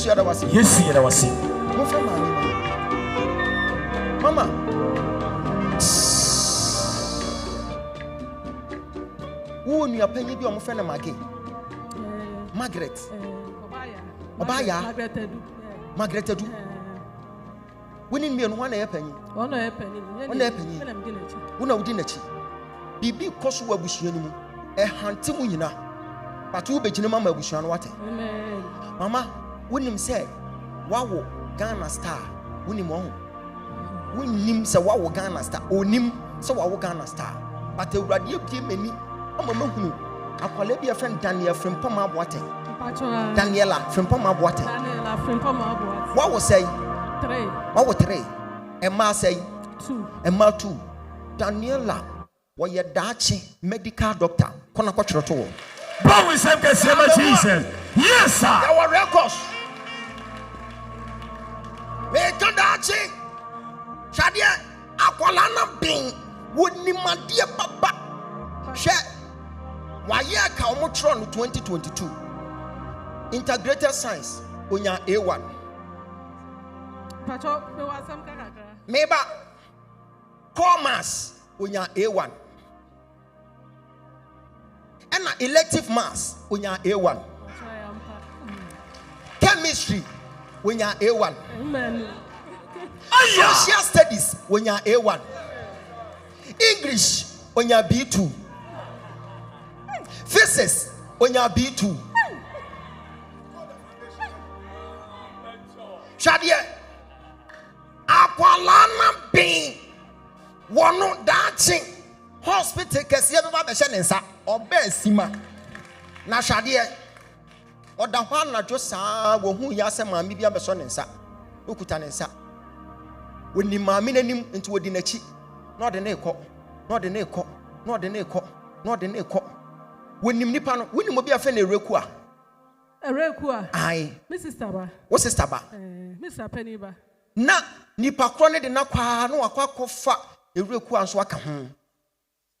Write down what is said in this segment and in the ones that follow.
Yes, you are. Yes, you are. Mama. Who knew a penny be on friend of Margaret? Obaya. Margaret do. Winning me on one penny. One a penny. One of dinner. Bibi kosu wa busuanimu. Hantimu yina. But who be Mama Bushan water? Mama, when him say, Wow, Ghana star, when him on. When him say, Wow, Ghana star, or Nim, so Wow Ghana star. But the radio came many. I'm a man. I call a friend Daniel from Poma Water. Daniela from Poma Water. Daniela from Poma Water. What was say? 3. What was 3? Emma say 2. Emma 2. Daniela, what your Dachi medical doctor? Conacocho. But we say Jesus. Yes, sir. Our records. Make a Dachi. Shadia, Aqualana Bing would ni my dear papa. Share. Why ya Kaumotron 2022? Integrated science. Unya A1. Maybe commerce. Unya A1. And elective maths. Unya A1. Chemistry. Unya A1. Social studies. Unya A1. English. Unya B2. Physics, when you are B2. Shadia, Aqualana B. One not dancing. Hospital, Cassia, Beshanensa, or Bessima. Na Shadia, or the one not just who Yasama, maybe a Beshanensa, Ukutanensa. When the Mammin into a dinner, not an echo, not an echo, not an echo, not an echo. When you nipa when you be a friend Rekua. Aye. Mrs. Taba. What's this Taba? Mr. Pennyba. Na nipa krone de na kwa no akwa kofa Rekua nso aka ho.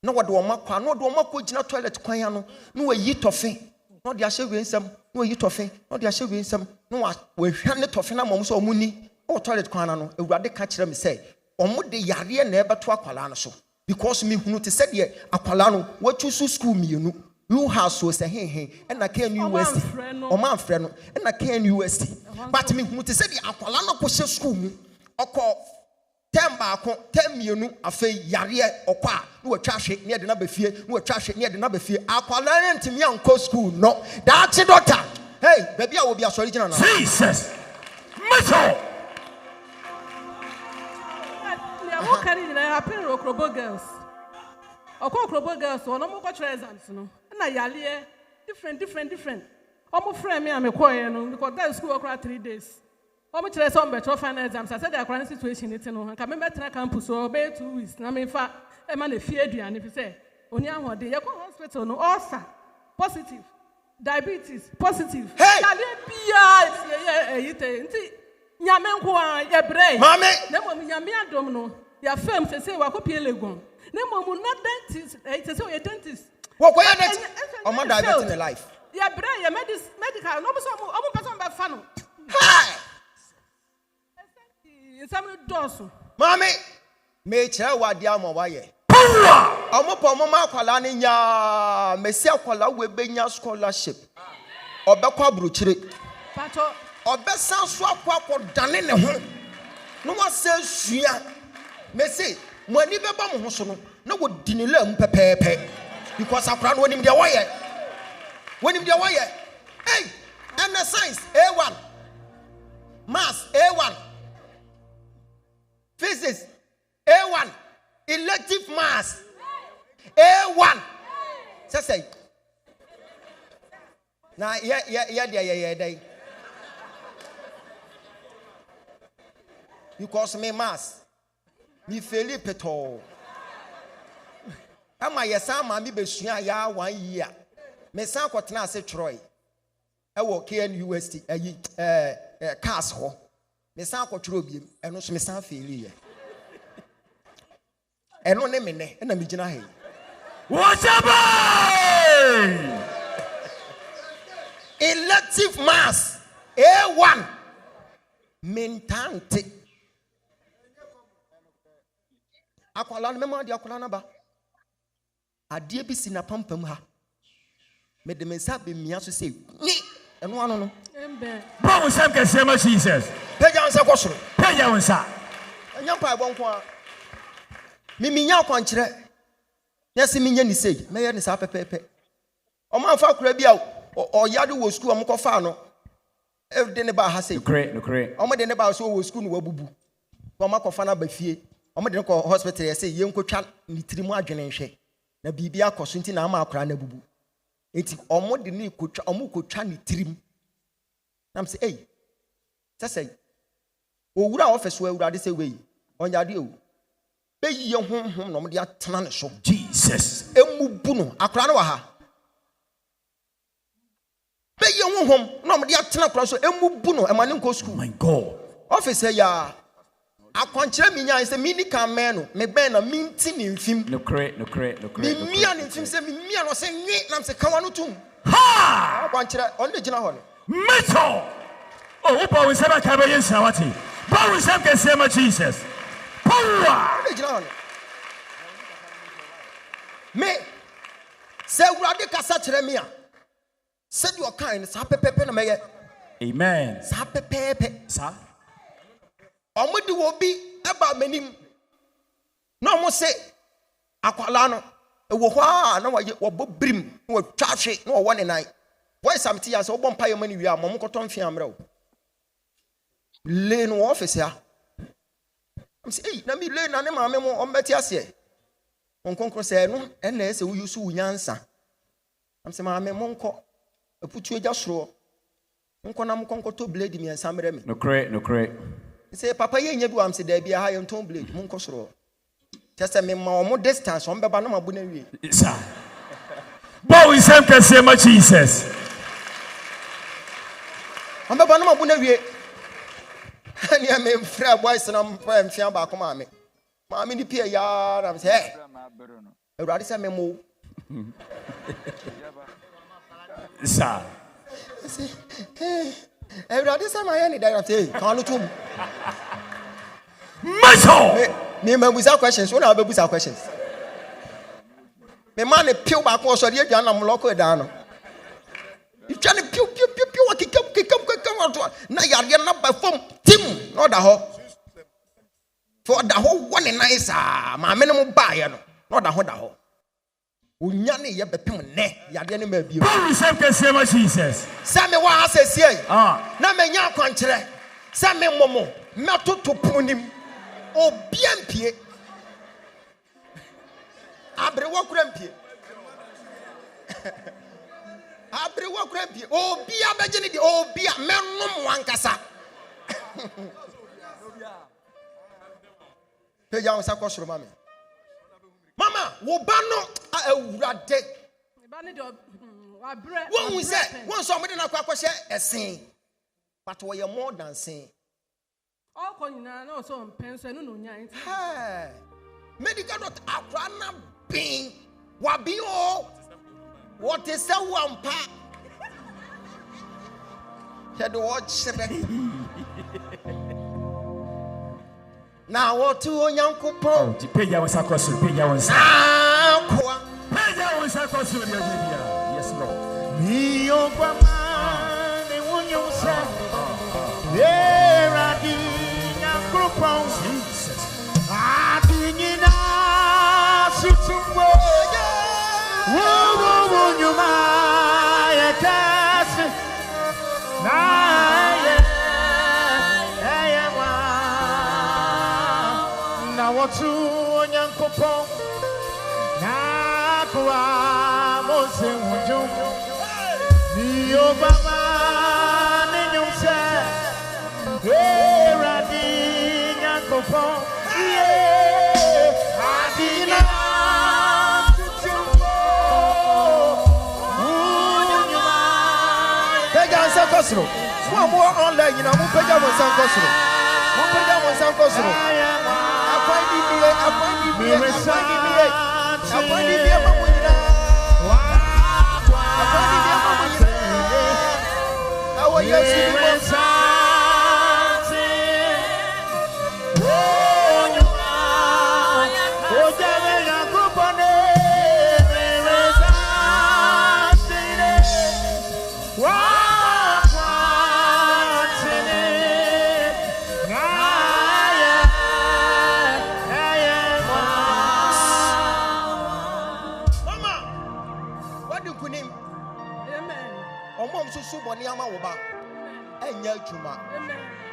Na wode o makwa no de o makwa gina toilet kwan ya no na wayi tofe. Na de ahye wensam, na wayi tofe. Na de ahye wensam, na wa hwa ne tofe na mom so omuni o toilet kwan na no Ewurade ka kire me say omo de yare na ebeto akwala no so because me hunu te said ye akwala no watu school mienu. You house was a hey, and I can university. Or my friend, and I can university. But me who to say the Aqualano push school or call 10 back 10 million a fay yaria or qua, who are trash it near the number fear, who are trash it near the number fear. Aqualan to me on co school. No, that's a daughter. Hey, baby, I will be a original. Jesus, Mitchell. What can it happen? Rockrobo girls. Or Rockrobo girls, or no more exams, no. Na yalie different omo friend me am koye no because that school work 3 days omo chere some better final exams I said the current situation it no nka me betra campus o be 2 weeks na me fa e ma na fie aduane fi say oni ahode ye ko hospital no ulcer positive diabetes positive yalie bia yite nti nyame nko a ye bre mame na mo nyame adom no ya fam say wa ko pie legon na mo na dentist say we dentist. What were you on my diabetes in the life? Yeah, brain, medical, no person by funnel. Hi! Some doors. Mammy, may tell what the armor wire. I'm up on Mama Kalania, Messia Kola with Benya scholarship. Or Bakwa Bruchri. Or best sound swap or done in the home. No one says, yeah. Messi, when you be bomb Hosono, no would dinner pepe. Because I can't win him the wire. Win him the wire. Hey, and the science A1, maths A1, physics A1, elective maths A1. Say. Now, yeah. Because me maths, me Felipe at all. Ama yesa ma mi besua ya 1 year. Me san kwotena ase Troy. E wo KNUST ayi cars ho. Me san kwotro obiem. Eno so me san feli ye. Eno ne me ne na me gina he. Ogyaba! Elective mass A1 mentante akwala no mema de akwala na ba ade bi si na pampam ha me de mensa be mia so say ni eno ano no Embe. Bro, some can say Jesus. peja nsa kwosoro Peja wonsa. anya pa ebonko a mi nya kwankire yesi mi nya ni sei me ye ni sa pepepe o ma fa kura bi a o yade wo school am ko fa no e de ne ba ha sei No correct. o mo de ne ba so wo school no wabubu o ma ko fa na ba fie o mo de ne ko hospital ye sei ye nkotwa ni tirimu adwene nhwe na bibia akoso nti na ama akora na bubu enti o mo de ne kotwa o mo kotwa ni tirim nam say hey say o wura office wo awura de say we onya de o be yiye honhom no mo de atena ne so Jesus. emubu no akora na wa ha be yiye honhom no mo de atena akora so emubu no e ma ne nko school My God. office ya akwankyere mi nya say mi ni kan me no me ben na mi nti ni mfim No correct. mi mia ni mfim say mi mia no say nwi nam say kawa no tum Ha! akwankyere on de gina ho no Metal. Oh, Paul is ever carry in Sawati. Paul is ever can say Jesus. Power. de gina ho no me say urade kasa kyere mi a said you kind sa pepepe na meye Amen. sa pepepe Sir. omudi wo bi eba manim na mo se akwala no ewo ho a na wo bobrim na wo twahwe na wo ne nan boy samti ya se wo bompa ye mani wi a mo koto mfi amra wo le no office ya am say eh na mi le na ne ma me mo o mbeti ase onkonkro se no na ese wo yusu unyansa am say ma me mo nko aputu eja soro nko na mo konkoto blade mi ensa mre me No correct. say papa ye nya bi wam se da bia ha ye nton blade mo nko soro just me ma o mo distance o mbeba na mabu na wie Sir. Paul is ever can say Jesus. o mbeba na mabu na wie ani am free boys na mpa mfia ba ko ma me ni pia ya na say hey Ewurade say me mo Sir. Ewurade say ma ye ni da say kan lo tum Metal. me mabuza questions una abebuza questions me man piu ba ko so de aduan na mloko edan no itwa ne piu wakikam na yare na ba fom tim no da ho for da ho wone nice ma me ne mo ba ye no no da ho onya ne ye bepem ne yare ne ma bio Paul is ever can say Jesus. sa me wa asesie na me nya kwankere sa me momo metoto punim obiampie abrewa kurampie obia begene di obia menum wankasa peja on sakosoro mama wo ba no awurade Ba ne de wa bre. won se won so mo de na kwakose esen but we are more than sin. All konina na so penso no no nya nti. Hey, medical doctor akrana bin wabi o what is a wampa head watch now what to onyankopon Peja wonsa cross. Peja wonsa. kwa Peja wonsa cross. Yes Lord. Ni ogwama ne wonyosa. Eradi nyankopon. Jesus. Adinyina sutumbo. Wo nyuma yekase. Na ye wa. Na watu nyankopon. Na kwa mose wonjom. Ni obama ne nyumse. Eradi nyankopon. Adina tutumbo. Unyuma. peja sankosoro mo online na mo peja mo sankosoro akwani bie mamunyina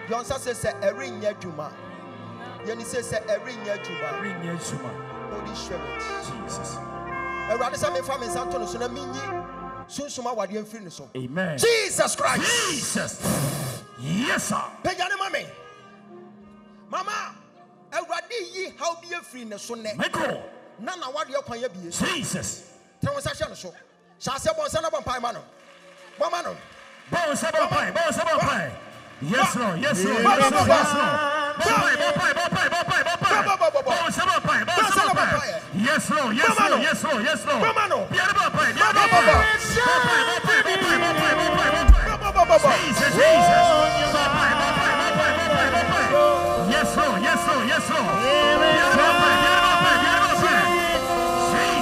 Yonsa says every year juma. Yeni says every year juma. Holy Spirit. Jesus. Amen. Jesus Christ. Jesus. Yes, sir. Mama, everybody ye how be a free nation. Michael. None of what you can be. Jesus. Transaction so. Shall say one son of a pie man. Mamano. Yes, Lord. Yes, Lord. Yes, Lord. Yes, Lord. Yes, Lord. Yes, Lord. Yes, Lord. Jesus, Jesus. Yes, Lord. Yes, Lord. Yes, Lord.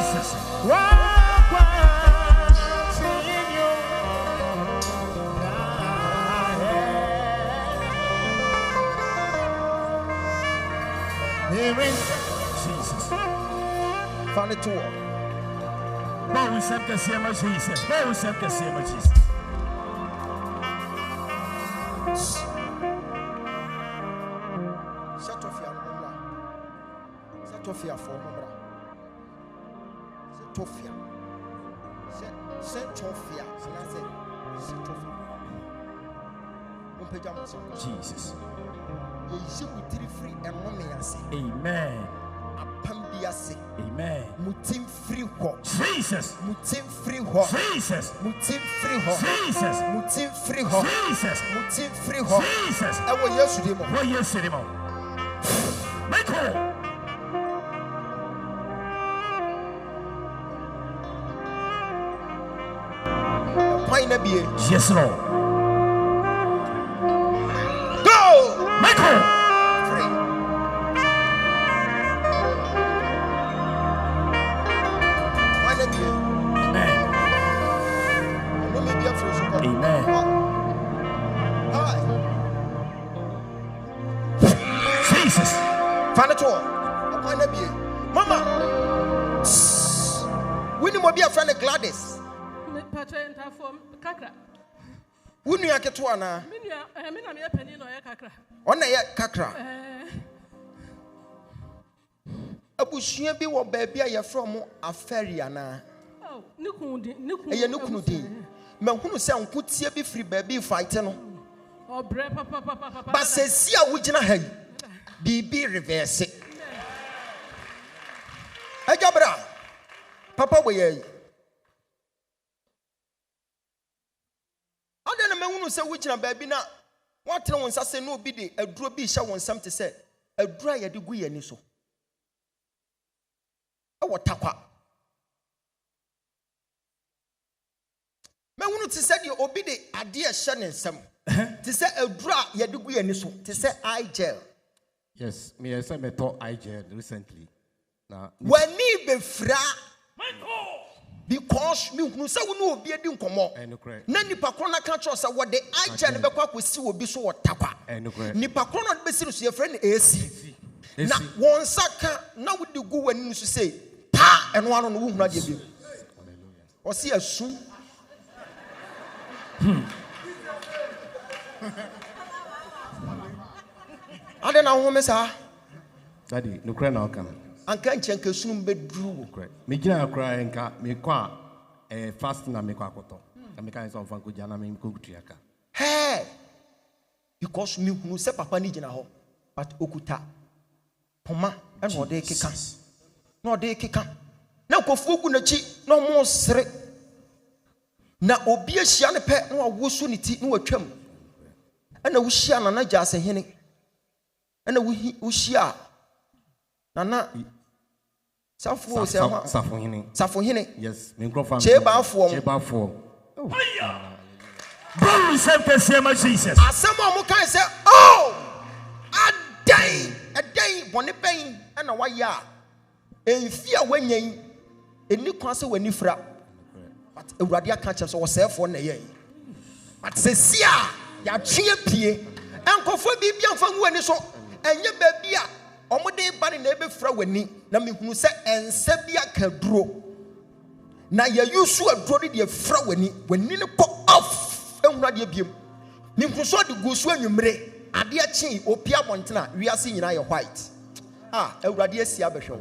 Jesus. Jesus. Found it to all. Bon, we said que c'est ma Jesus. Bon, we said que c'est ma Jesus. Set off your number. Set off your phone number. Set off your. Set off your. Set off your. Jesus. Amen. Amen. Mutim free ho. Jesus. Mutim free ho. Jesus. Mutim free ho. Jesus. Mutim free ho. Jesus. Mutim free ho. Jesus. I will yes to them. Oh yes to them. Michael. Yes, Lord. Go, Michael. free. Amen. Amen. Jesus. Find it all. Mama, we need to be a friend of Gladys. Who knew I get one? On a kakra. Abushia be what baby are from a ferry. Anna. Oh, Nukundi. A Nukudi. Men who say, could see a be free baby fighting. Oh, Papa. But Cecilia, which in a hay. Be reverse it. Ogyaba. Papa, where ye? I don't know who say which in a baby now. What no one say no biddy, a draw be shall want some to say. A dry a degree and so. Oh, what tapa? Me wunu to say you obey a dear shannon some. To say a dry a degree and so. To say I gel. Yes, me I said me thought I gel recently. Now when me be fra. Because me who say we no be edi nkomo na nipa kro na ka trust what the agent be kwa kwesi obi so wotapa nipa kro na be siri so ye friend AC na won saka na we di gu wani so say pa eno ano no hu na de bi o se asu ade na ho me sa daddy no cry na kan anka nchenke sunum bedru me gina cry nka me kwa fast na me kwa akoto na me kan so mfa ko jana me ko gutuaka hey because me hunu se papa ni gina ho but okuta poma e no de keka na kofu gu na chi na mo sere na obi ahia ne pe na wawosu ne ti na watwam e na wuhia na na jase hene e na wuhia na Safo hene. Safo hene. Yes, me grofam. Cheba afo. Cheba afo. Bow himself can see my Jesus. Asɛm a ɔmo kan sɛ oh adan ɛdan bɔne bɛn ɛna wayɛ a ɛmfi a wanya yi ɛni kwan sɛ w'ani fira but awurade aka kyerɛ sɛ wɔsɛɛfoɔ na ɛyɛ but sɛsi a yɛatwe pie ɛnkɔfoɔ biribia mfa ngu w'ani so ɛnyɛ baabi a ɔmo de ba ne na ɛbɛfira w'ani na mehunu sɛ ɛnsɛ bi aka duro na yɛyusu aduro ne deɛ fira w'ani ne kɔ off ehunu adeɛ biem mehunu so de gu so anwummere adeɛ kye opi abɔntena wiase nyinaa yɛ white awurade asi abɛhwɛ wo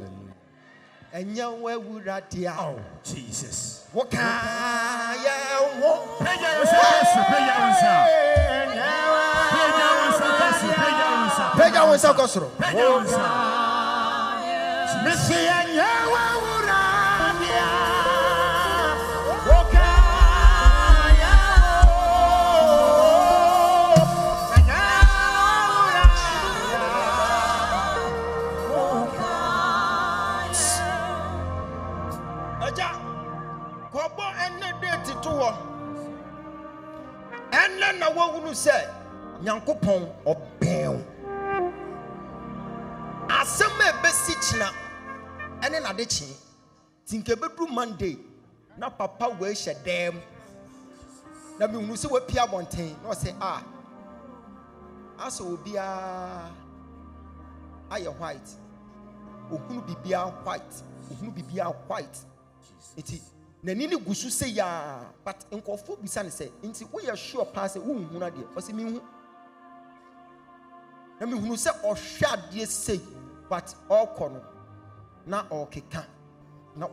ɛnyɛ wo awurade a Oh, Jesus. woka yɛ wo Pega o seu, pega o seu. pagya wo nsa kɔ soro Pega o seu. agya kɔbɔ ɛnɛ date to hɔ ɛnɛ na woahunu sɛ nyankopɔn ɔbɛn wo asɛm a ɛbɛsi kyina ɛne nade kye nti nka ɛbɛduru Monday na papa wɔahyɛ dɛm na mehunu sɛ wapia abɔnten na ɔsɛ asɛ obiara ayɛ white ohunu bibia white eti n'ani ne gu so sɛ yaa but nkɔfo bisa ne sɛ nti woyɛ sure paa sɛ wonhu na deɛ ɔsɛ menhu na mehunu sɛ ɔhwɛ adeɛ sei but ɔkɔ no na ɔkeka na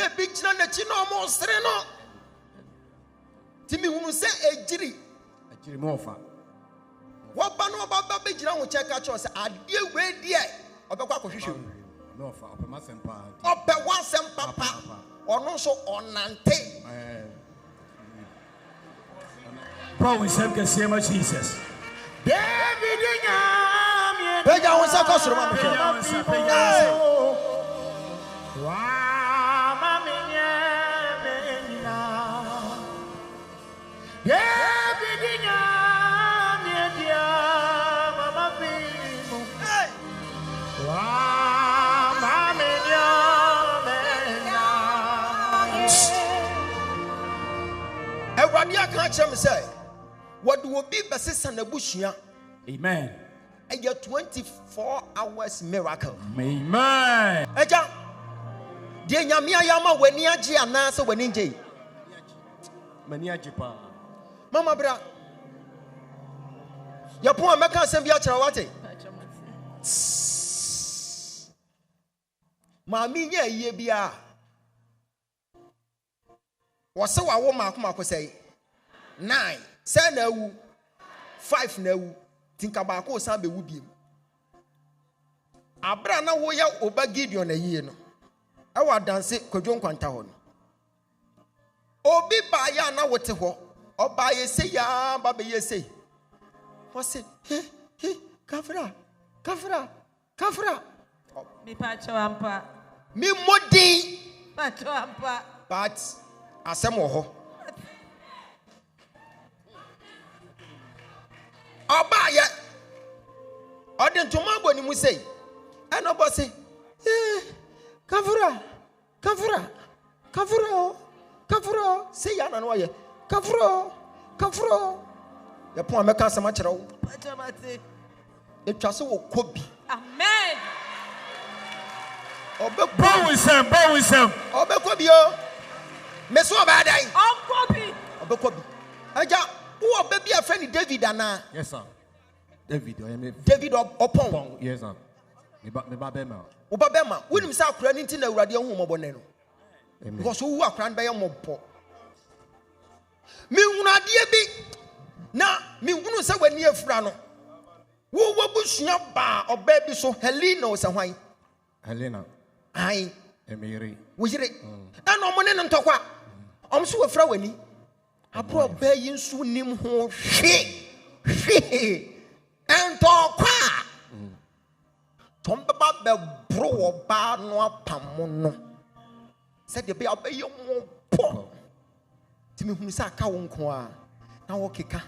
ebi gyina n'akyi na ɔmo sere no ti mehunu sɛ agyiri mo ɔfa wɔba no ɔba bɛgyina ho kyɛ ka kyerɛ sɛ adeɛ wei deɛ ɔbɛkɔ akɔhwehwɛ mu no ɔfa ɔpɛ masɛm paa ɔpɛ wansɛm papa ɔno nso ɔnante Bow himself can see my Jesus. David nyamie pagya wo nsa kɔ soro ma mehwɛ Pega o seu, pega o seu. wa mami nyamie na David nyamie dia mama bimu wa mami nyamie na awurade aka kyerɛ me sɛ wɔde obi bɛsesa n'abusua Amen. ɛyɛ 24 hours miracle Amen. agya deɛ nyame ayɛ ama w'ani agye anaasɛ w'ani ngye mani agye paa mama bra yɛpo a mɛka asɛm bi akyerɛ wate maame nyɛ ayie biara wɔsɛ wawo maako sɛ 9 sɛ na awu 5 na awu tinka baako osan bɛwu biem abra na woyɛ oba Gideon ayie no ɛwɔ adanse kwadwo nkwanta hɔ no obi baayɛ na wote hɔ ɔbaayɛ sɛ yaa ba bɛyɛ sɛ wɔsɛ kafra Mi pacho ampa. me modin Pacho ampa. but asɛm wɔ hɔ ɔbaayɛ ɔde ntoma abɔ ne mu sei ɛna ɔbɔ se kafra sei ya na no ɔyɛ kafra yɛpɔn a mɛka asɛm akyerɛ wo Pacho mate. ɛtwa sɛ wɔkɔ bi Amen. Bow himself. ɔbɛkɔ bi o me so ɔbɛyɛ dan Uncle B. ɔbɛkɔ bi agya wowɔ ɔbɛ bi a fɛ ne David anaa yes sir David ɔyɛ me David ɔpɔn yes sir me ba bɛma woba bɛma wonim sɛ akora no nti na awurade ahu mmɔbɔ no amen because wowu akora no bɛyɛ mmɔbɔ mehunu adeɛ bi na mehunu sɛ w'ani afura no wowɔ busua baa ɔbaa bi so Helena wo sɛ hwan Helena ae emiri wo yere ɛna ɔmo ne no ntɔkwa ɔmo so wɔfira w'ani aborɔ ɔbaa yi nso nim ho hwee ɛntɔkwa tɔm bɛba bɛboro wɔ baa no apam mo no sɛdeɛ bɛyɛ ɔbɛyɛ mmɔbɔ nti mehunu sɛ aka wo nko a na wokeka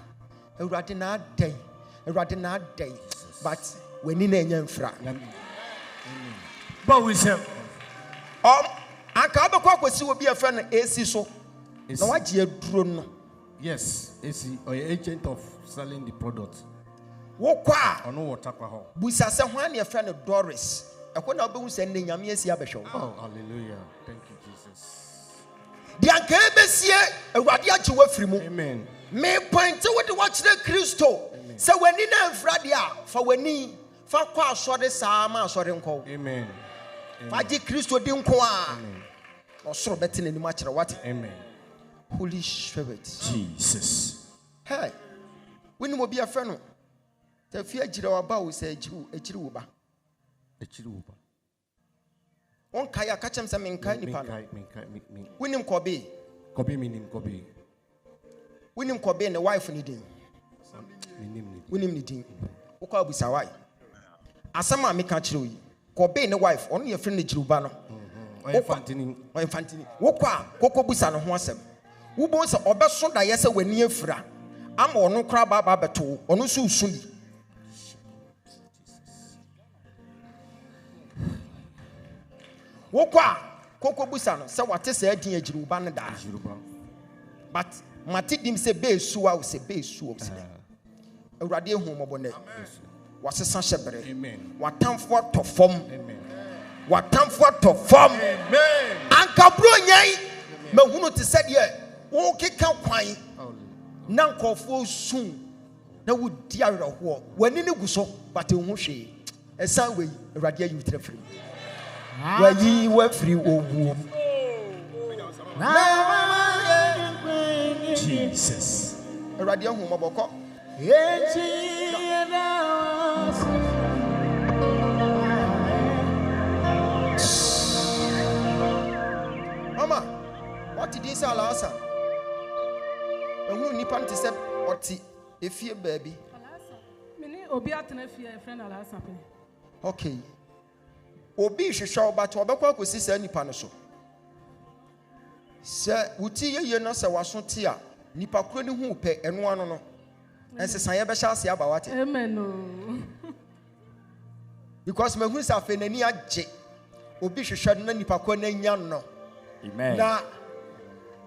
awurade na adai awurade na adai but wani na enya mfra But we say, anka abekọ akwesi obi afa na AC so na waje aduro no. Yes, AC or agent of selling the product. Wokwa Ono water kwa ho. busa se hwan na afa na Doris ekwo na obehu se ne nyame asi abehwe. Oh, hallelujah. Thank you, Jesus. Di anka ebesie awurade agye wafiri mu. Amen. Me point wo de wakire Kristo se wani na mfra de a fa wani fa kwa asore saa ma asore nko. Amen. Fa di Kristo di nko a. Osoro beti nanim akire what? Amen. Holy Spirit. Jesus. Hey. Wini mo bi afre no. Ta fi agire wa ba wo se agire wo ba. Echiruba. On kaya ka chem se men kai nipa no. Me. Winim kobe. Kobe minim kobe. Winim kobe ne wife ni din. Winim ni din. Wo kwa busa wai. Asama me ka kire yi. Kobe ne wife on ye friend ne jiruba no. Infantini. Wo kwa koko busa no ho asem. Wo bo se obeso da ye se wani afira. Ama ono kra ba beto. Ono so usuli. Wokwa koko busa no se wate se adin agiruba ne da but matidim se be suwa o se be suwa o se awurade ehu mobone wasesa hyebere Amen. watamfo atofom Amen. watamfo atofom Amen. ankabro nyai mahunu te se de wo keka kwan na nkofo sun na wodi awerho wani ne guso but ehu hwe esan we awurade ayi trefri wayi wafiri owu Jesus. awurade ahu moboko mama what did you say alasa ehunu nipa nte se oti efie baabi Mini obi atena fie e friend alasa pe. okay obi hwehwe obato obekwa akosi sa nipa no so se wuti yeye no se waso te a nipa kro ni hu pe eno ano no ensesan ye be sha ase aba wate Amen no. because me hu sa fe nani agye obi hwehwe na nipa kro na nya no Amen. na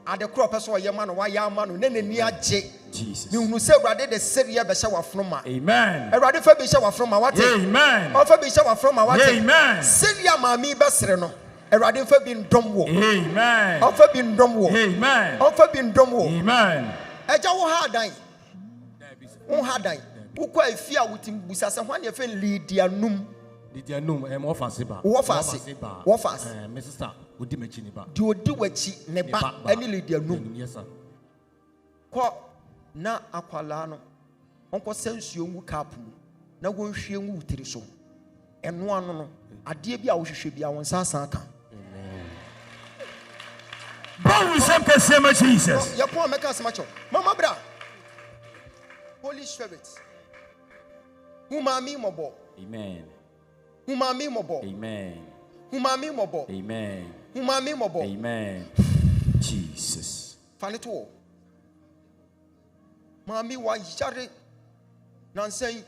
ade kro pe so ye ma no wa ya ma no na nani agye Jesus. me hu se awurade de seria be sha wafroma Amen. awurade fa be sha wafroma wate Amen. o fa be sha wafroma wate Amen. seria ma mi be sere no awurade fa bi ndom wo Amen. o fa bi ndom wo Amen. o fa bi ndom wo Amen. eja wo ha dan wo ha dan wo kwa afia wutim busa se hwan ye fe lidianum Lidianum mo ofasiba. wo fase My sister odi mechi ni ba. di odi wachi ne ba ani lidianum Yes sir. ko na akwala no onko sensuo ngu kapu na wonhwie ngu tiri so eno ano no ade bi a wo hwehwe bi a won sansan ka But we say, Jesus. ya po meka semacho mama bra Holy Spirit umami mobo Amen. umami mobo Amen. umami mobo Amen. umami mobo Amen. Jesus. fanito mami wa yare nansen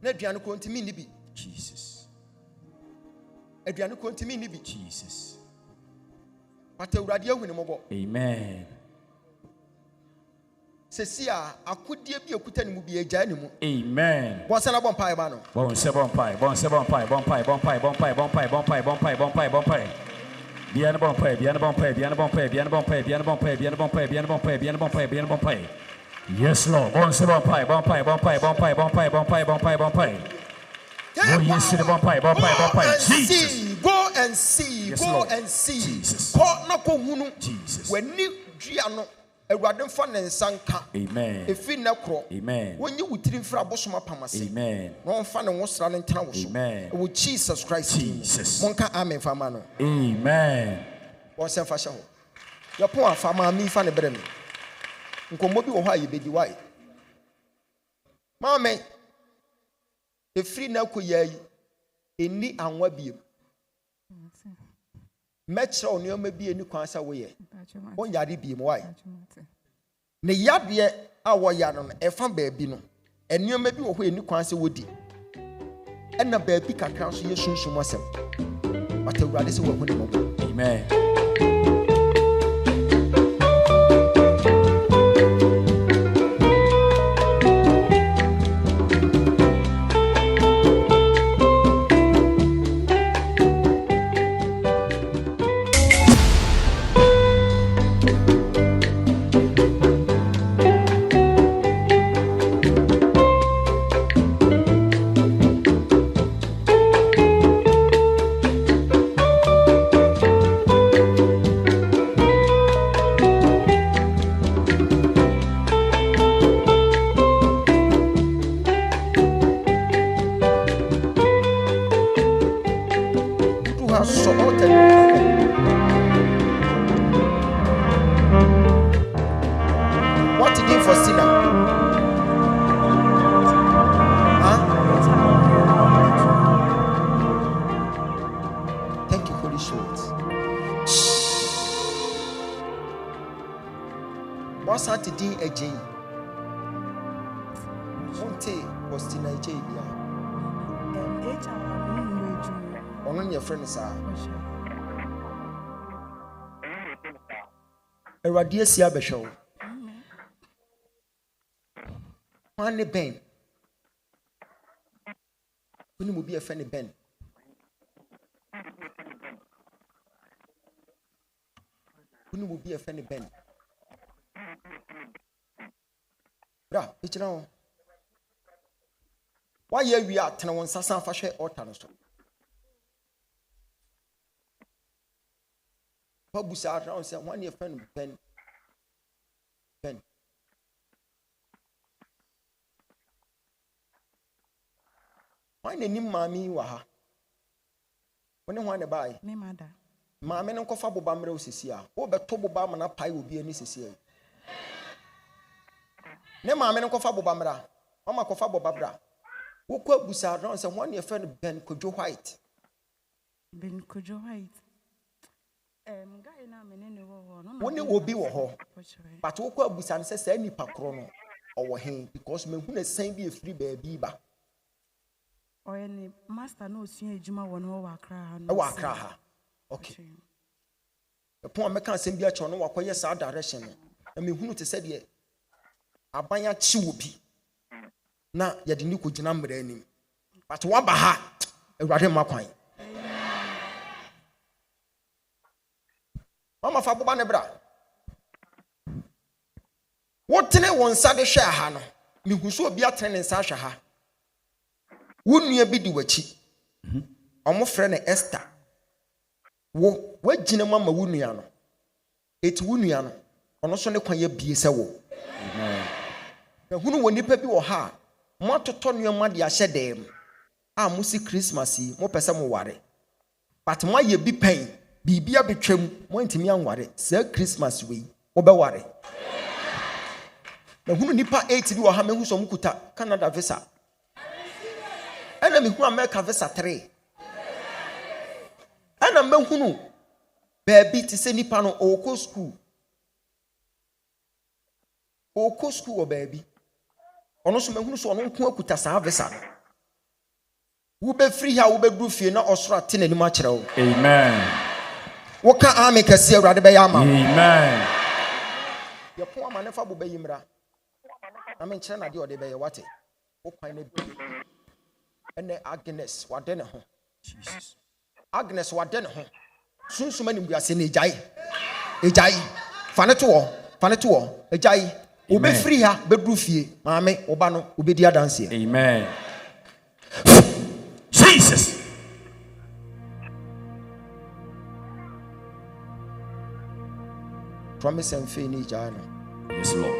na aduane ko ntimi ni bi Jesus. aduane ko ntimi ni bi Jesus. pata urade ahu ne mobo Amen. Cecilia akodie bi ekuta ne mu bi agya ne mu Amen. bonsana bompa ba no Bon se bon pai. Bien bon pai. Yes, Lord. Bon se bon pai. Oh, yes, the bon pai. Jesus. Go and see. Yes, Go Lord. and see. Jesus. Ko na ko hunu. Jesus. When ni dua no awurade mfa ne nsanka. Amen. Efi na kro. Amen. Wonyi wutiri mfra bosoma pamase. Amen. No mfa ne wosra ne ntena wo so. Amen. Wo Jesus Christ. Jesus. Monka amen fama no. Amen. Wo se fa hye ho. Yo pon afama mi fa ne bere mi. Nkombo bi wo ha ye bedi wai. Mame. Efri na koyayi eni anwa biem. Metre onyo ma bi eni kwan sa wo ye. On yare biem wai. ne yade a wɔya no ɛfa baabi no ennioma bi wɔ hɔ eni kwan sɛ wodi ɛna baabi kakra so yɛ sunsum asɛm but awurade sɛ wɔhu ne mmɔbɔ. Amen. What did he for sinner? Huh? Thank you, Holy Spirit. What's that to do again? Won't was sinner again? On your friends are. Eradia sia beshow. One ben. When will be a funny ben. When will be a funny ben. Bra, it's now. Why we are 10 on Sassan Fashe or Tanasto? Babusa around say 1 year friend Ben. Why the name Mammy Waha? When you want to buy, Me mother. Mammy and Cofa Bobamro Cecilia, or the Tobo Bamana pie will be any Cecilia. Ne Mammy and Cofa Bobamra, Mama Cofa Bobabra. Who could Busa around say 1 year friend Ben Kojo White? Ben Kojo White. Guy na menene wo no. When you will be wo, but who could Busan says any pacrono or him because me who is saying be a free baby ba. Or any master no sua ejuma wo no wa kra ha no. Wa kra ha. Okay. The point me kan sem bia cho no wakoye sa direction. Na me hunu te said ye abanya chi wo bi. Na ye de ni ko gina mra anim. But wa ba ha Ewurade makwan. Mama fa boba ne bra. Wotene won sa de hwe ha no. Me hu so obi atene nsa hwe ha. Wunua bi di wachi. Omo frɛ ne Esther. Wo wagina mama wunua no. Eti wunua no. Ono so ne kwan ya bie sɛ wo. Amen. Na hunu woni pa bi wo ha. Mo atoto nneɛma de ahye dem. A mo si Christmas yi, mo pese mo ware. But mo ye bi pen, bibia betwam, mo ntimi anware. Say Christmas we, wo be ware. Na hunu nipa 8 bi wo ha mehu so mo kuta Canada visa. Ena me hu America visa 3. Ena me hunu baby ti se nipa no oko school. Oko school o baby. Ono so me hunu so ono nko akuta sa visa no. Wo be free ha wo be du fie na osoro ate na nima kire wo. Amen. Wo ka ame kase Awurade be ya ma. Amen. Ye po ama ne fa bo be yimra. Na me nkire na de ode be ye wate. Wo kwan na bi. Ene Agnes wade ne ho. Jesus. Agnes wade ne ho. Sunsuma ni mbuase na ejai. Ejai. Fane to wo. Ejai. Wo be free ha be du fie. Maame wo ba no wo be di adanse. Amen. Jesus. Promise and faith ni jana. Yes, Lord.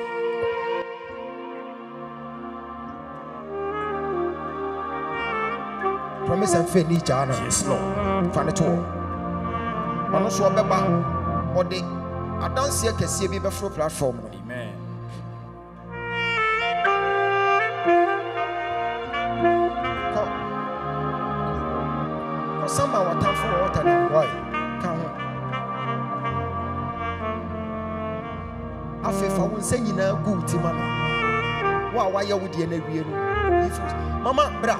Promise and faith ni jana. Yes, Lord. Fane to. Ono so obeba ode adanse kese bi be fro platform no. Amen. Some are time for water and why? Come on. Afefa won say nyina go uti mama. Wa wa ye wo de na wie no. Mama bra.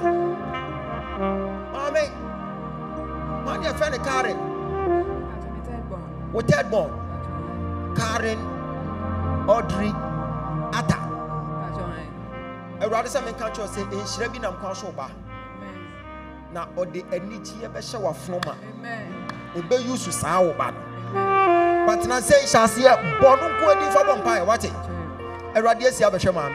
Mama. Man your friend Karen. What third born? Karen Audrey Ata. I rather some catch us say in Shrebinam Council Bar. Now, or the energy ever show of Floma. Obey you to sour ban. But now say, shall see a bonum going for vampire. What it? I rather see a shaman.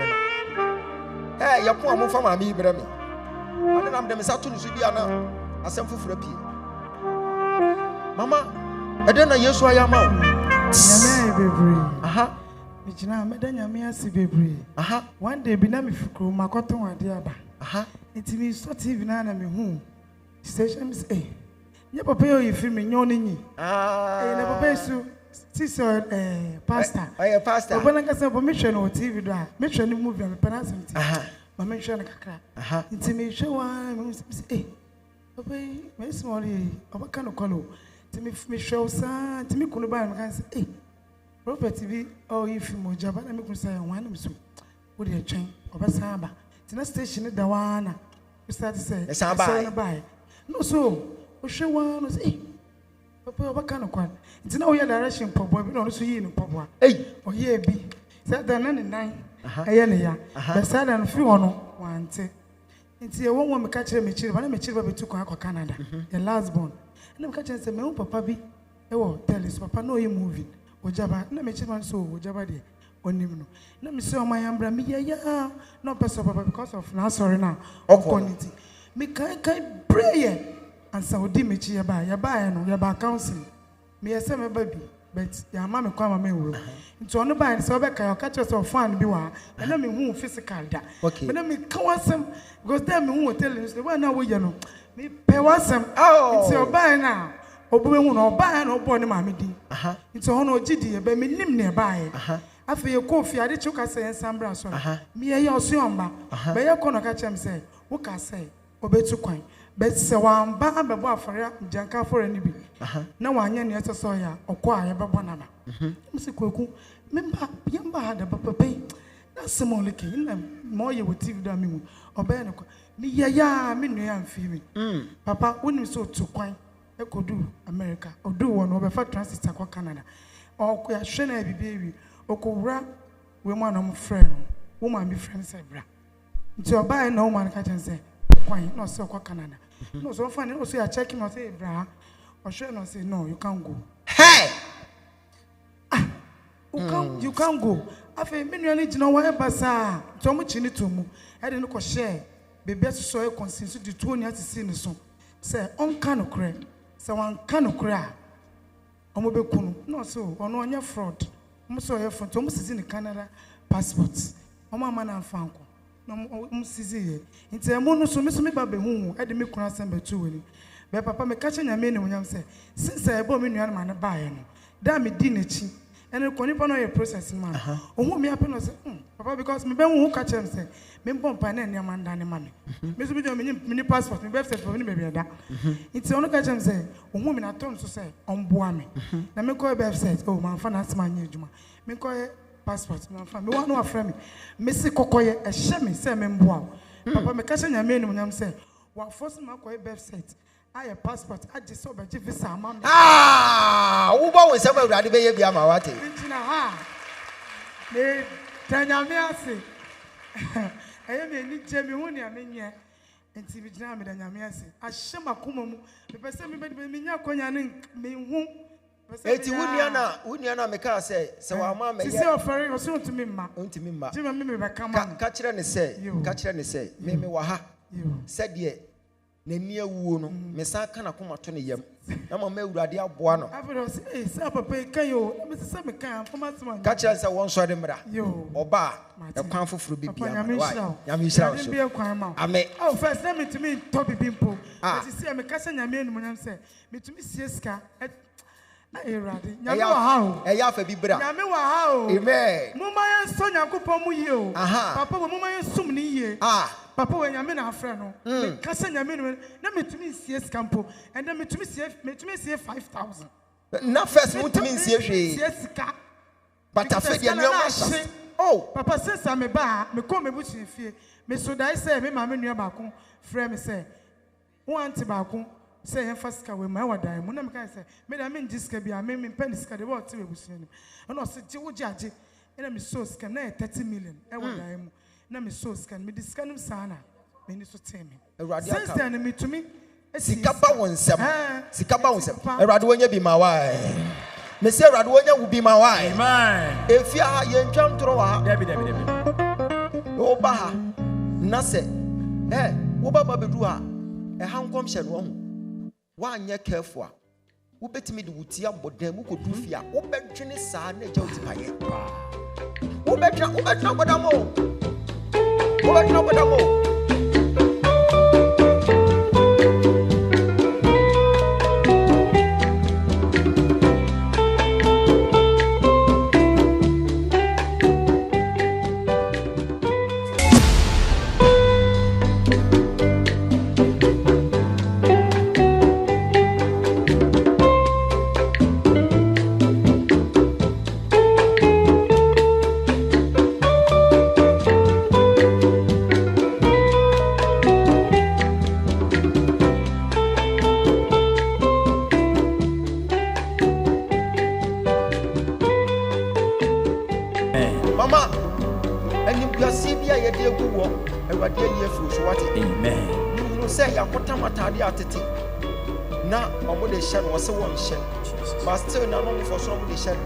Hey, your poor move from me, Bremy. I don't have them Saturn to be a simple for a pea. Mama, I don't know yes, why I'm out. Aha. Mijina medanya me asi bebre. Aha. One day bina me fikro makoto Ogyaba. Aha. Nti me so TV na me hu. Station me say, "Nye papa yo ye film nyo nyi." Na papa su sister pastor. Pastor. Papa na kasa po me hwe no TV do a. Me hwe ni movie me pana asem ti. Aha. Ma me hwe na kakra. Aha. Nti me hwe wa me say, "Papa me small ye, obaka no kwalo." Nti me hwe o sa, nti me kunu ba me kan say, Prophetic bi if Ogyaba na me kun say wan am so wo de atwen obesa ba tina station da wana we start say na buy no so o hwe wan no say papa obaka no kwan tina wo ye direction pobo bi no so yi no pobo o ye bi say da na ne nan eye ne ya be say da no fi wono wante nti e won me ka kire me kire ba na me kire ba betu kwa Canada the last born na me ka kire say me papa bi e wo tell us papa no ye movie Ogyaba na me chiman so Ogyaba de onim no na me say o man yambra me ya no person papa because of na sorry na opportunity me kai prayer and so di me chi ya ba no ya ba counsel me yese me baby but ya ma me kwa ma me wuro nti ono ba say obeka o ka che so fan bi wa na me hu physical da me na me ka wasem because them me hu hotel ni say wa na wo ye no me pe wasem nti oba na obuwe hu na oba na obo ne ma me din nti hono ogidi e ba me nim ne ba ye afi ye ko fi ade chuka say ensambra so me ye oso omba be ye ko no ka chem say wo ka say obetu kwan but say wan ba abebo afore janka afore ni bi na wanya ne eso ya okọ a ye bebo na ba msi kweku memba yamba ha da papa pe na small ke na mo ye wo TV da me mu oba ne ko me ye ya me nu ya mfi mi papa woni so tu kwan ekodu America odu won obefa transit akwa Canada okọ ya hwe na bibi okowura we ma na mo friend wo ma mi friend say bra nti oba na wo ma ka chen say kwan no say okwa Canada no so fine no so ya check no say bra o hwe no say no you can't go hey you can't go afi me nu ani gina wa e basa to mo chi ni to mu e de no ko share bebe so e consensus di to ni atisi ni so say on kan okre say wan kan okre a omo be kunu no so ono onye fraud mo so ye fraud to mo sisi ni Canada passport omo ama na afanko no mo sisi ye nti emo no so me ba be hu e de me kunu asem be tu wani be papa me ka che nyame ni wonyam say since e bo me nua na ma ne ba ye no da me di na chi ene ko nipa no ye process man ohu me ape no say papa because me be hu ka chem say me bompa na ene man da ne ma me me so be do me ni passport me birth certificate me be da nti ono ka chem say ohu me na tom so say omboa me na me ko birth certificate oh man fa na asema anya ejuma me ko passport man fa me wa no afra me si kokoye e hye me say me mboa papa me ka che nyame ni nyam say wa force ma ko birth certificate aye passport aje so be visa amam wo ba wo se ma urade be ye bia ma wate ntina ha me tanyame ase aye me ni je me hu ne amenye enti bi gina me tanyame ase ahye makoma mu me pese me be me nya konya ne me hu eti wunia na me ka se wa ma me ye se ofere o se ontimi mma ji me be ka ma ka kire ne se me wa ha se de na ni awuo no me sa ka na koma to ne yam na ma urade aboa no afero se se papa kan yo me se me kan fama sema ka kire se won so de mra oba e kwan foforo bibia nyame hira so amen oh first let me to me to bibimpo but see me ka se nyame enum nyam se me to me sie ska Erade nyame wa ha o e ya fa bi bra nyame wa ha o amen muma yen so nyankopon mu ye o papa we muma yen sum ni ye papa we nyame na afre no me kasa nyame no na metumi sie skampo and then metumi sie 5000 na first metumi sie hwe sie ska But I feel the new oh, Papa says I'm a bar, me come me bush in fear. Me so die say, me mamma near Bacon, frame say, one to Bacon, say, first car with my one dime. When I'm say, me I mean this can be a main penny scar, what to be seen. And also, you judge it, and I'm so scan 30 million. I want dime. Now me so scan me this kind of sana. Me so tell me. Since then, me to me. Sikaba wonsem. Sikaba wonsem. Eradu onye bi ma why. Me say eradu onye wo bi ma why. Amen. Efia ye ntwam toro wa. Debi. Wo ba ha. Na se wo ba bedu ha. Hankom hye no ho. Wa anye careful a. Wo betimi de wutia bodam wo kodu fia. Wo bedwene saa na eja utipaye. Wo bedwena bodamo. Wo bedwena bodamo. Na omo shen wo se won shen but still na no for so omo shen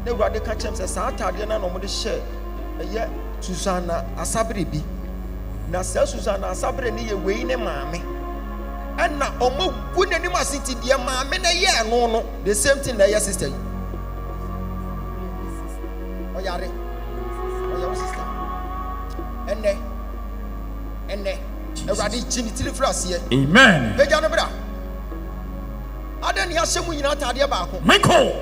na urade ka chem se sa atade na no omo she eye Susanna Asabre bi na se Susanna Asabre ni ye wei ne maame na omo gu nanim asiti de maame na ye no the same thing na ye sister yi oyare oya sister enne urade chini tilifrase ye amen beja no bra Aden ya shemu nyina tade ba ko. Michael.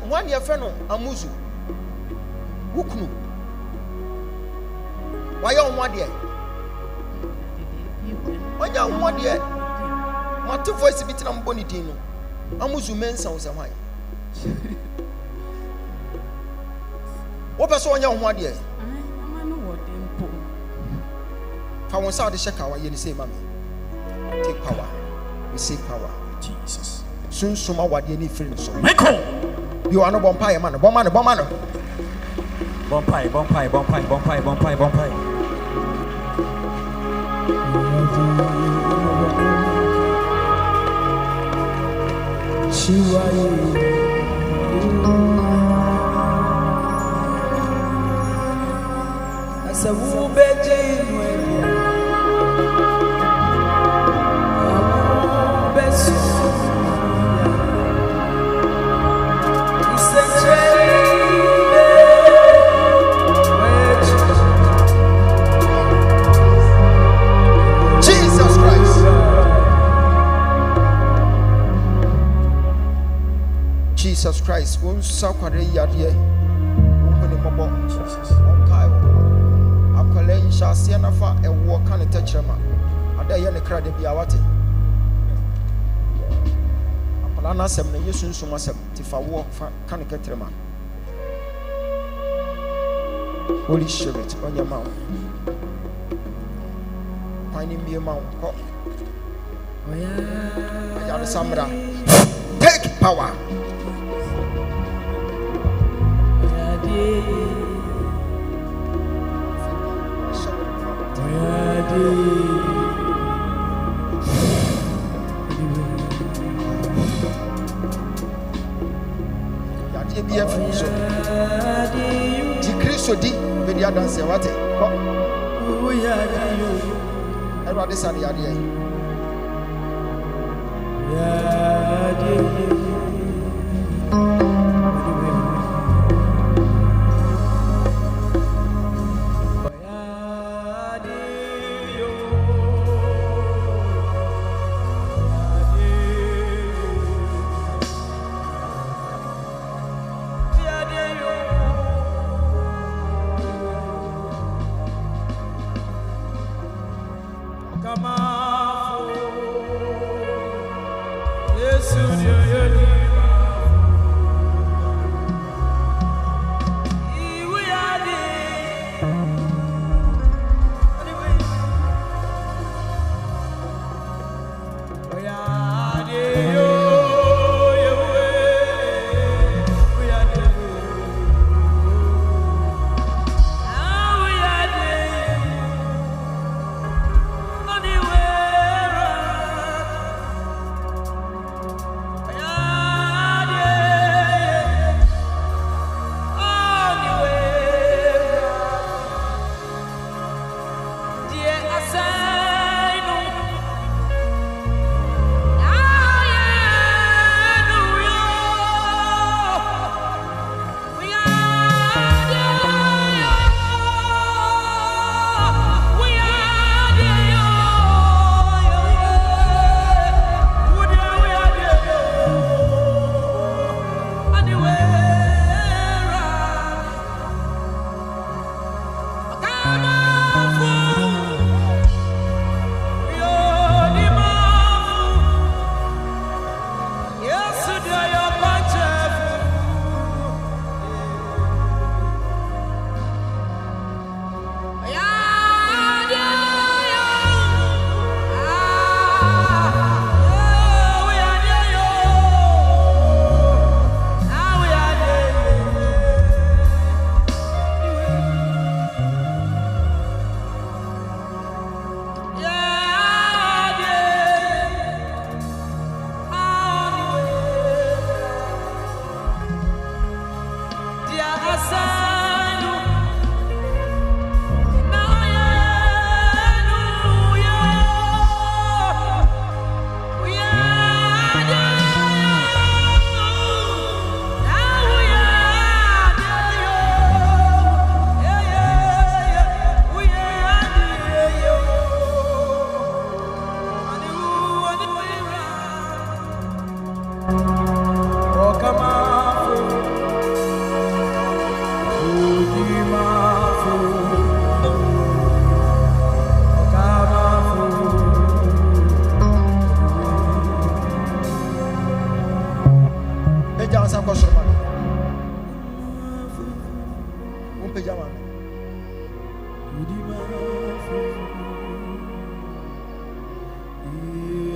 One year friend amuzu. Wukunu. Why on one day? Why on one day? My two voice bit na mboni dino. Amuzu mensa o se hwan. Wo person onya ho de. Amanu wo dempo. Fa won sa de sheka wa ye ni say mama. Take power. Receive power. Jesus. Soon suma wadi any friend so. Michael. You are no bompire man. Bomano. Bompire. Jesus Christ, won sakware yade won mobo onkai akwale nhyase na fa ewo ka ne tachrema ada ye ne kra de bia wate akwala na sem na yesu nsoma sem ti fa wo fa ka ne ketrema Holy Spirit on your mouth finding me mouth ko oya samra take power Christo di media dance wate everybody say yade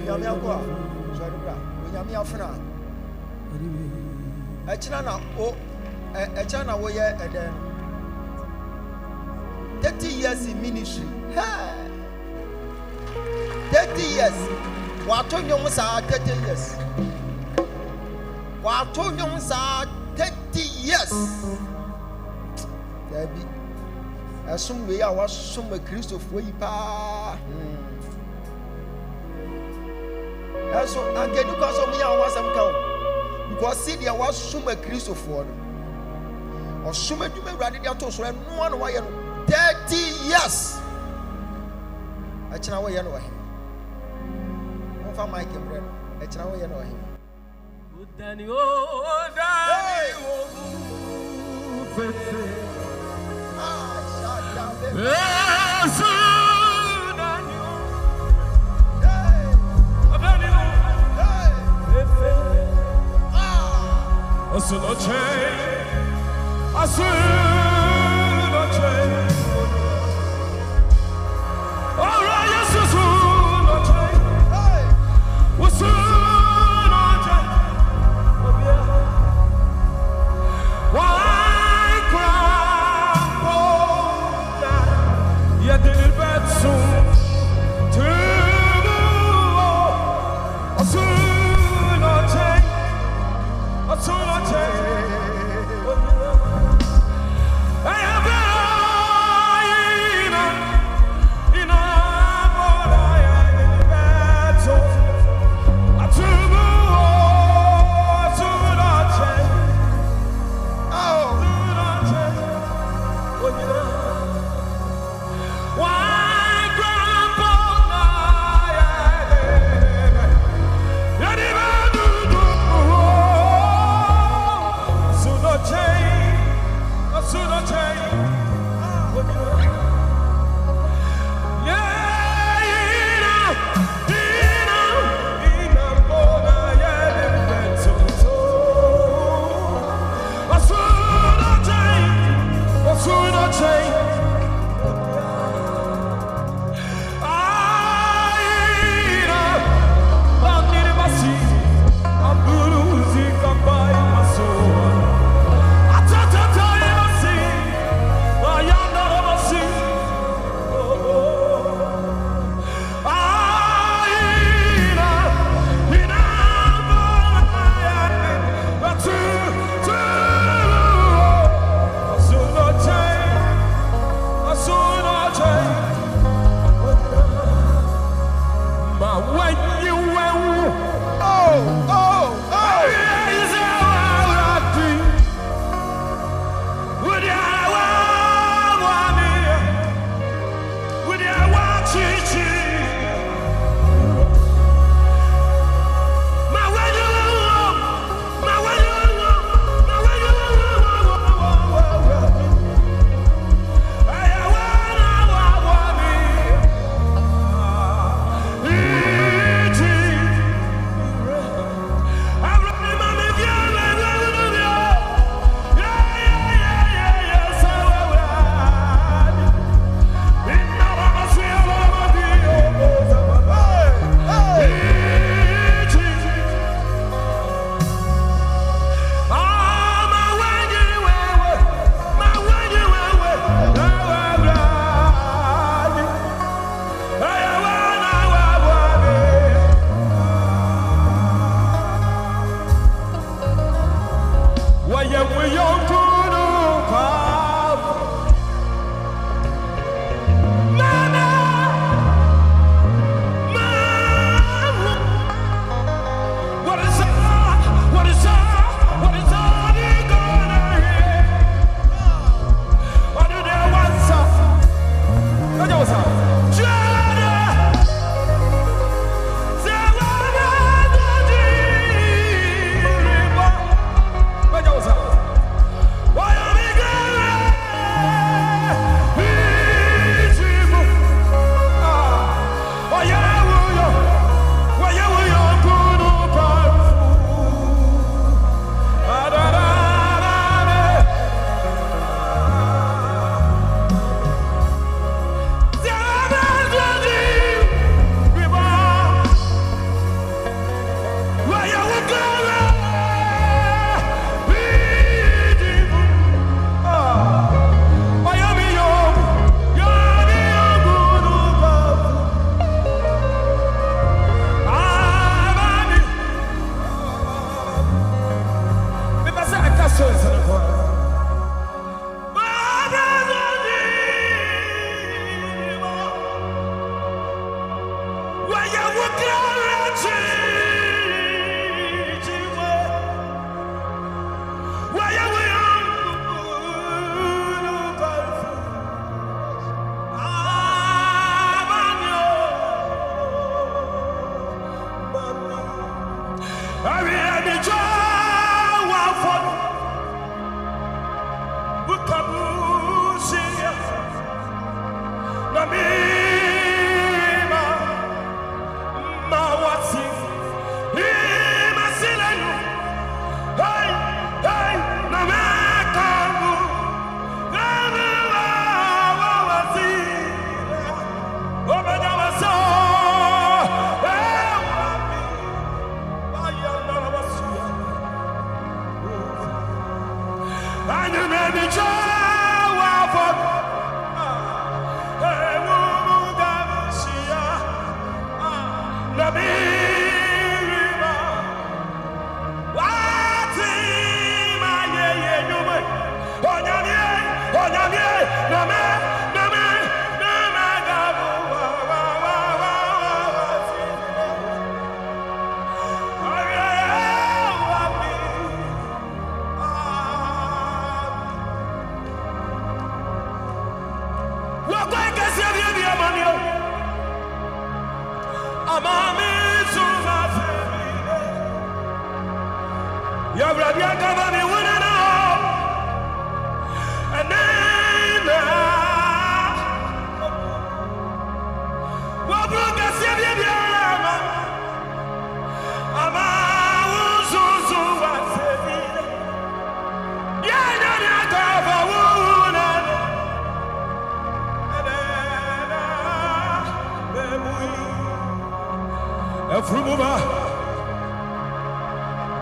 Onyame akwa. Sorry bra. Onyame afna. Echina na wo ye eden. 30 years in ministry. Hey. 30 years. Wato nyom sa 30 years. Wato nyom sa 30 years. Debi. Asum we ya wasum Christopher yi pa. Eso angenu ka so me ya wasam ka. Because see there wasum Christopher no. Osum adwuma urade dia to so no no wa ye no 30 years. Achina wo ye no wa he. Mo fa mic emre no. Achina wo ye no wa he. Udani o fefe.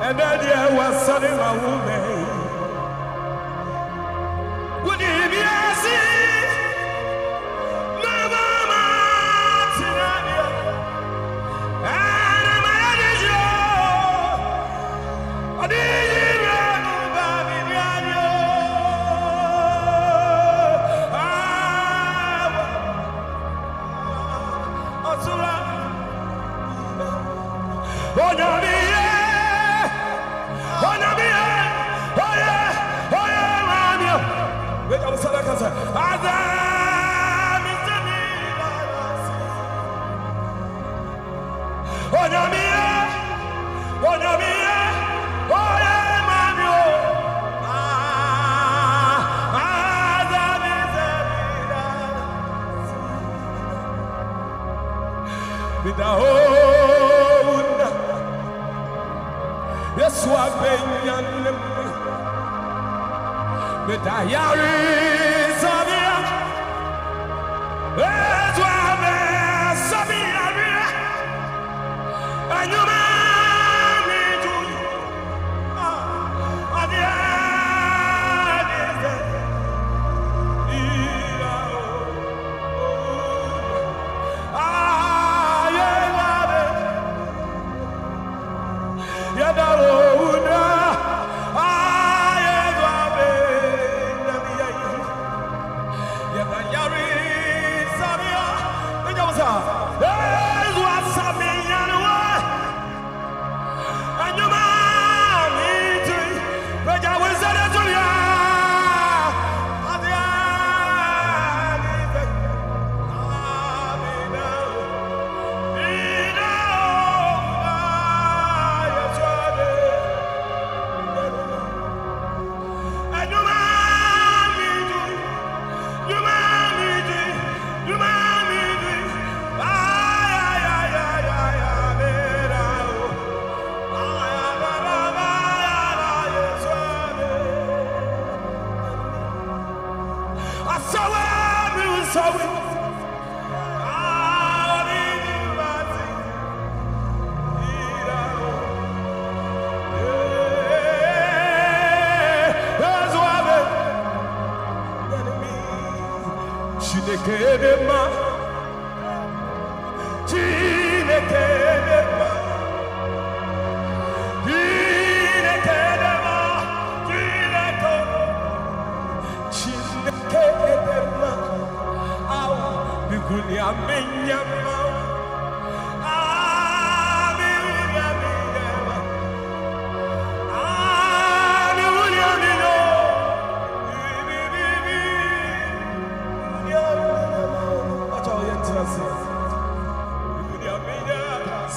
And then there was sunny my woman. Would you be a sea? Mama, Tinadia. And I'm a yo. I did run over Babiano. Yes, what Benjamin, the diaries of the that's why there's something and you may do at the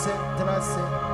tenase, tenase.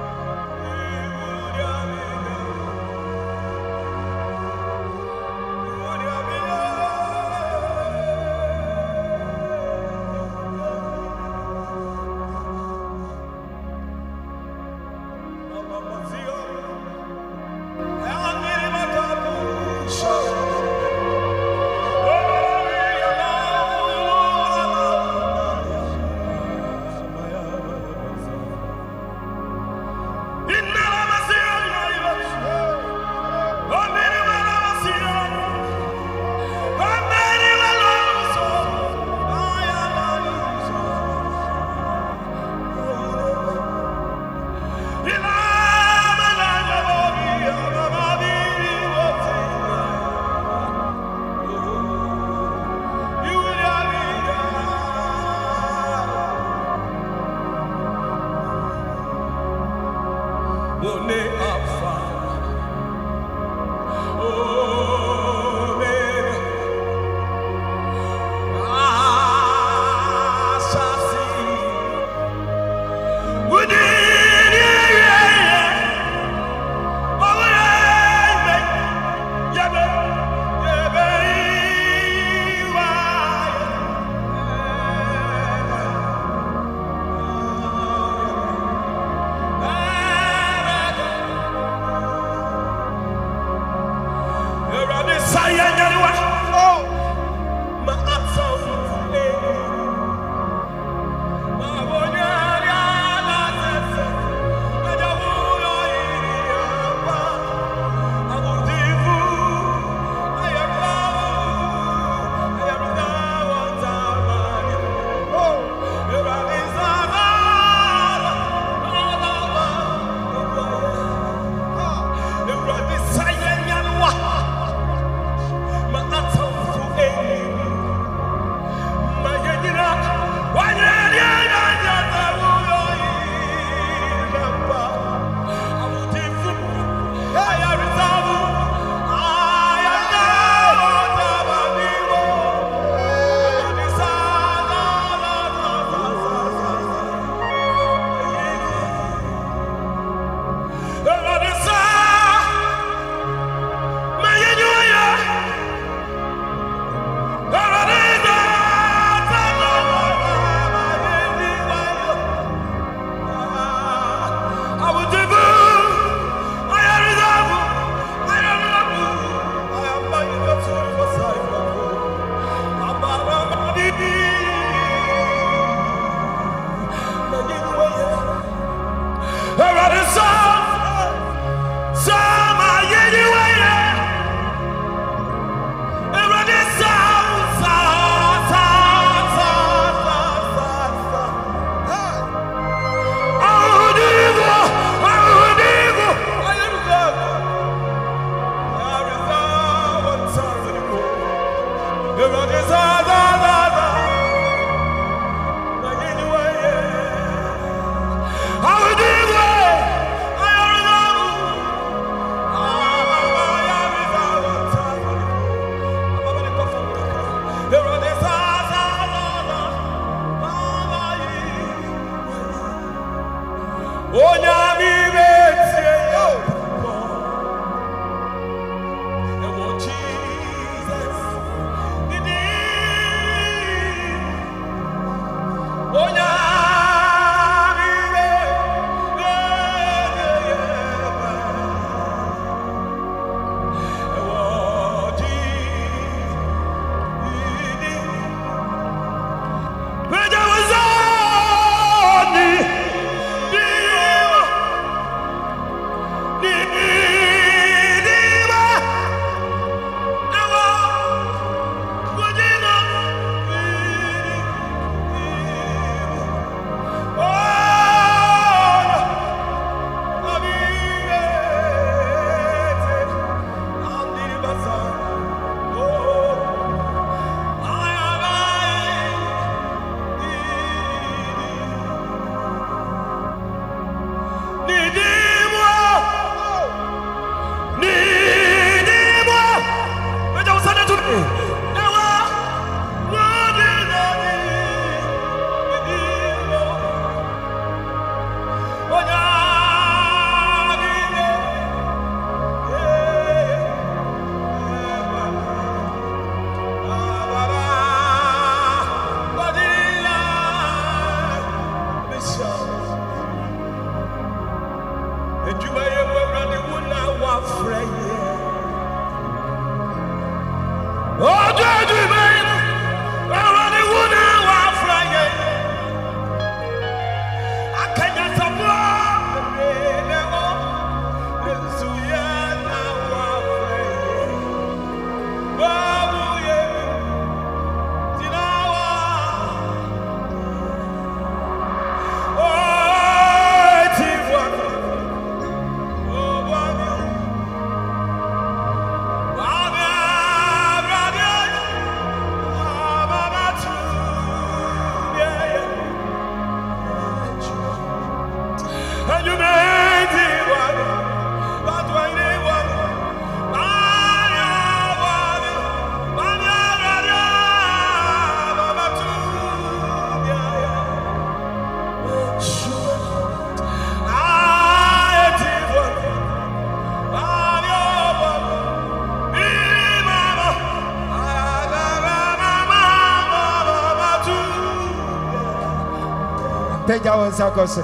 Peja was a cosre.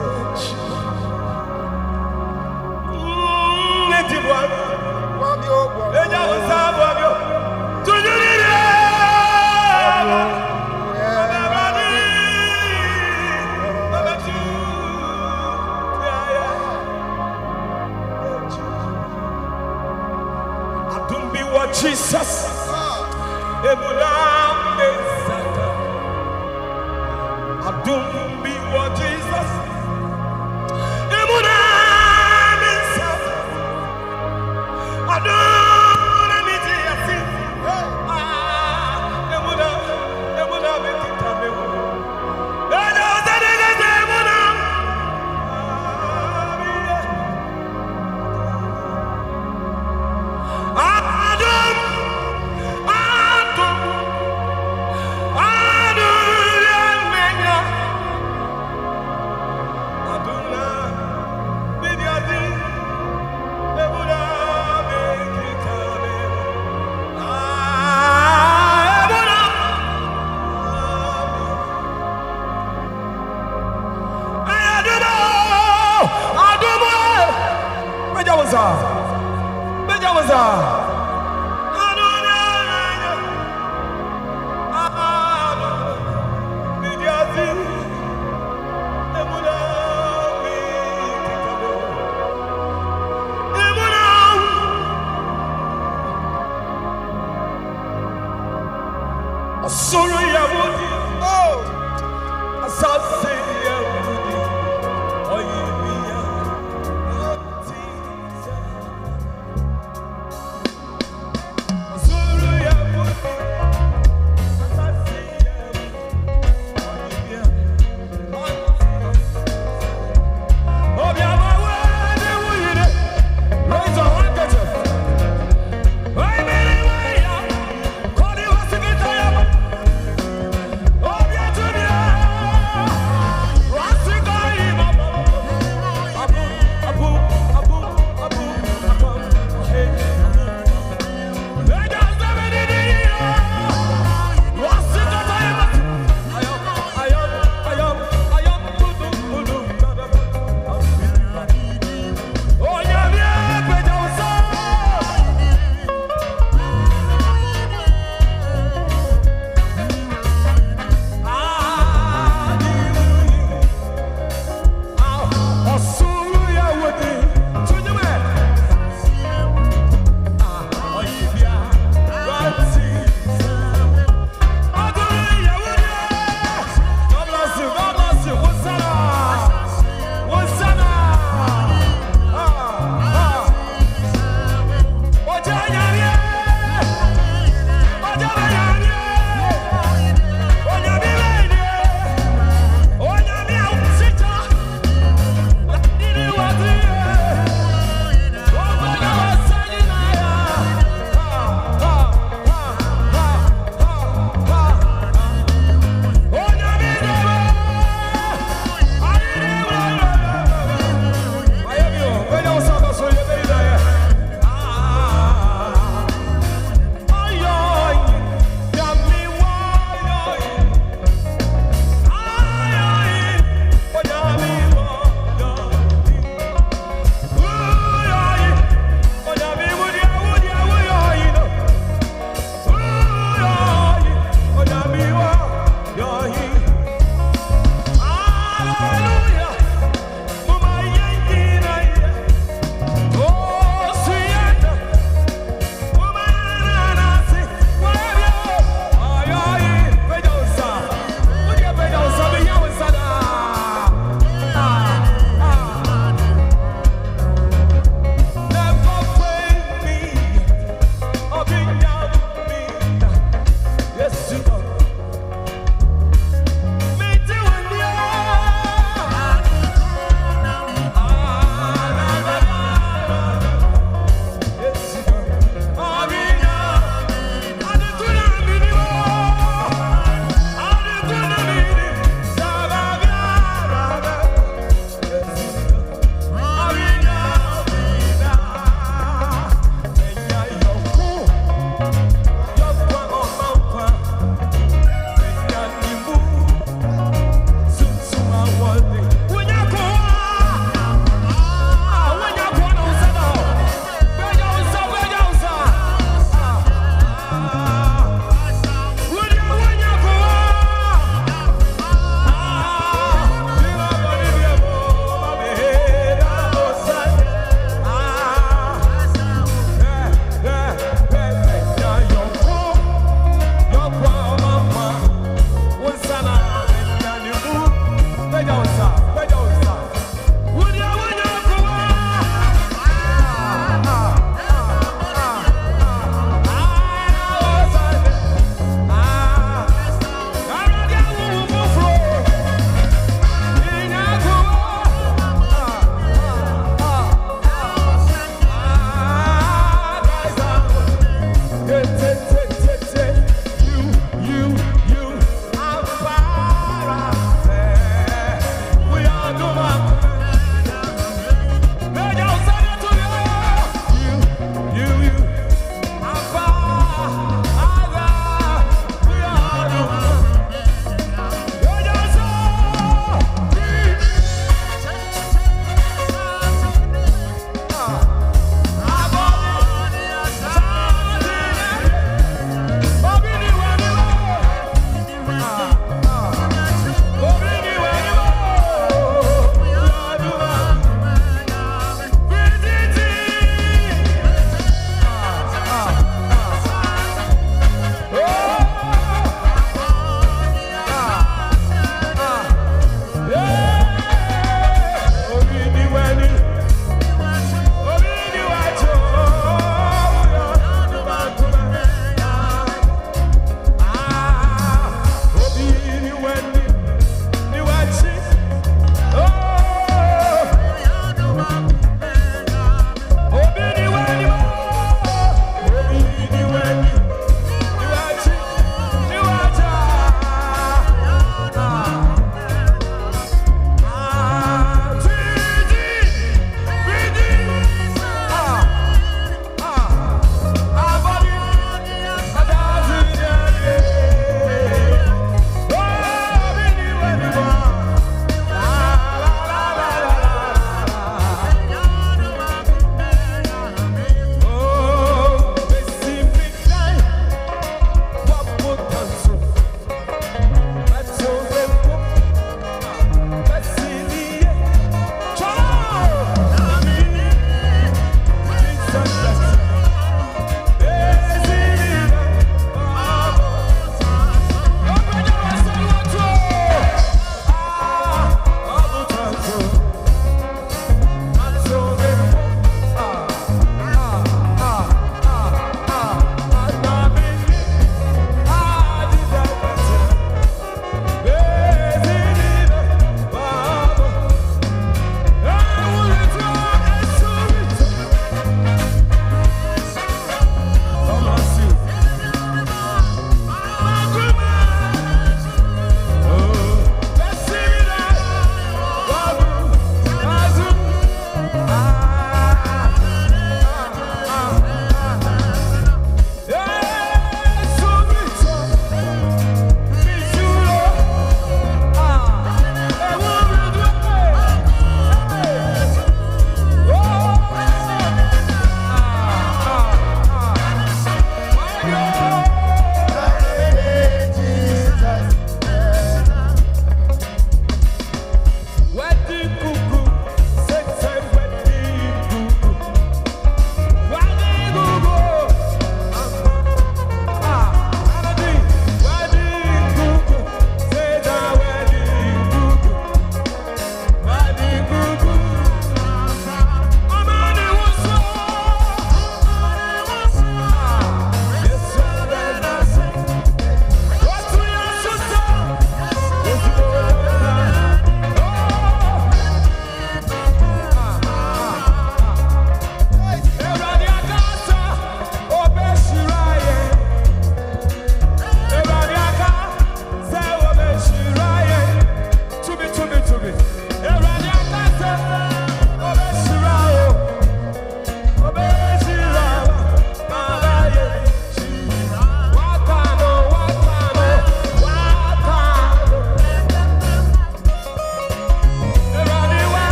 Jesus, Adum be what Jesus,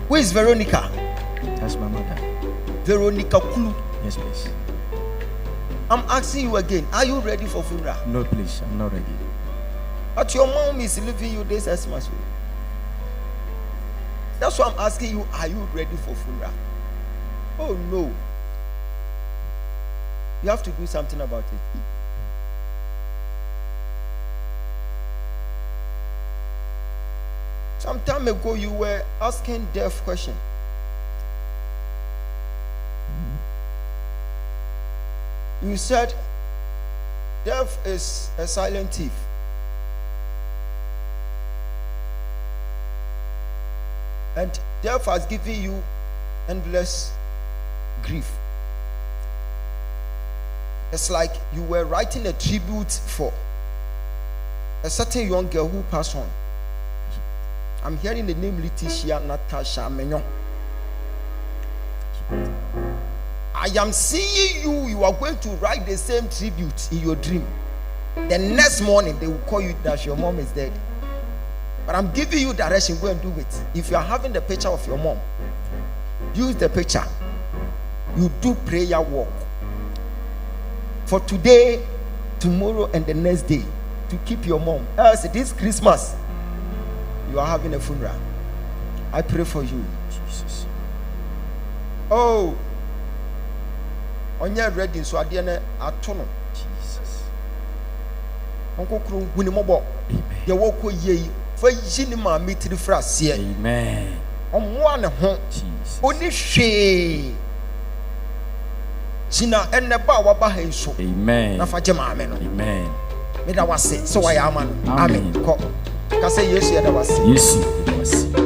Who is Veronica? That's my mother. Veronica Kulu. Yes, please. I'm asking you again. Are you ready for funeral? No, please. I'm not ready. But your mom is leaving you this Christmas. That's why I'm asking you. Are you ready for funeral? Oh no. You have to do something about it. Some time ago, you were asking death question. You said death is a silent thief. And death has given you endless grief. It's like you were writing a tribute for a certain young girl who passed on. I'm hearing the name Leticia Natasha Menyon. I am seeing you. You are going to write the same tribute in your dream. The next morning, they will call you that your mom is dead. But I'm giving you direction. Go and do it. If you are having the picture of your mom, use the picture. You do prayer walk for today, tomorrow, and the next day to keep your mom. Else, this Christmas, you are having a funeral. I pray for you. Jesus. Oh, on your ready, so I didn't atono. Jesus. Uncle Crew, Winimobo, you walk ye for Jinima meet the phrase here. Amen. On one home, only she. Jina and the Bawa Baheso. Amen. Nafajama, amen. Amen. May that was it. So I am. Amen. Can say yes, that was. Yes, it was.